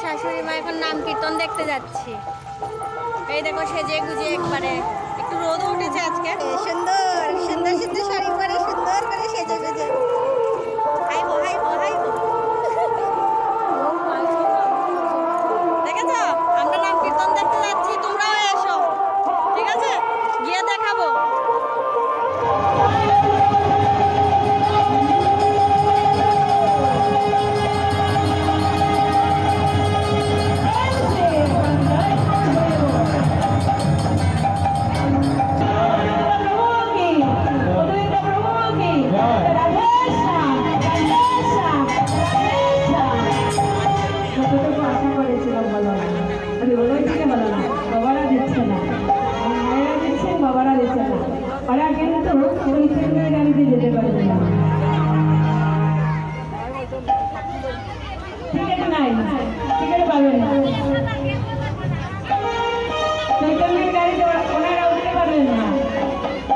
শাশুড়ি মা এখন নাম কীর্তন দেখতে যাচ্ছি। এই দেখো সেজে গুজে একবারে, একটু রোদও উঠেছে আজকে। সুন্দর সুন্দর সুন্দর শাড়ি পরে সুন্দর করে সেজে গুজে হাইবো হাইবো হাইবো। দেখেছো আমরা নাম কীর্তন দেখতে যাচ্ছি, তোমরাও এসো, ঠিক আছে? গিয়ে দেখাবো।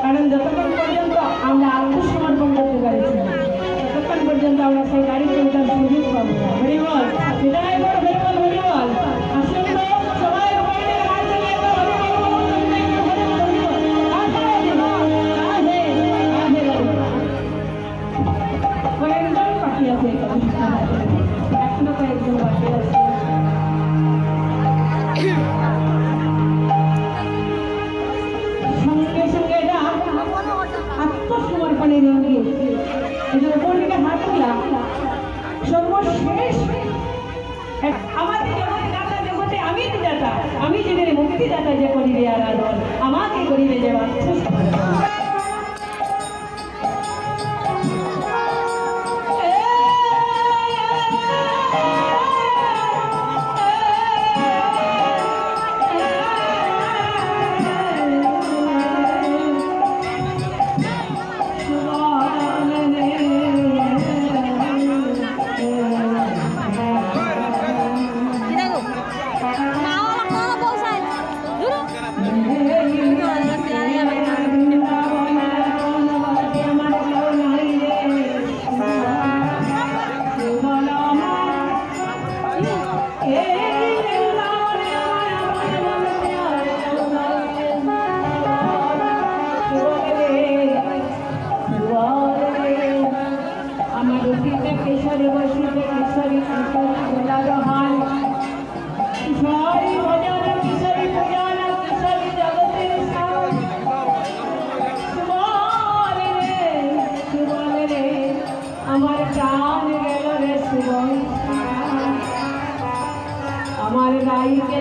কারণ যতক্ষণ পর্যন্ত আমরা আত্মসমর্পণ করতে পারছি না, ততক্ষণ পর্যন্ত আমরা সেই গাড়ি চলতাম সুযোগ পাবো না। হরিবল, সেটাই বড় হরিবল, হরিবল। আসুন তো সবাই কয়েকজন বাকি আছে, এখনো কয়েকজন বাকি আছে। সঙ্গে সঙ্গে এটা আত্মসমর্পণের ইঙ্গিত। উপর দিকে হাত তোলা সর্বশেষ আমাদের জগতে দাতা জগতে আমি দাতা, আমি যে মুক্তিদাতা, যে করিবে আরাধন আমাকে করিবে যে কেশরী বসিতে কেশরী রহান কিশোরী ভজন কিশোরী পূজন কিশোরী জগতের সুবল রে আমার প্রাণ গেল রে সুবল, আমার গাইকে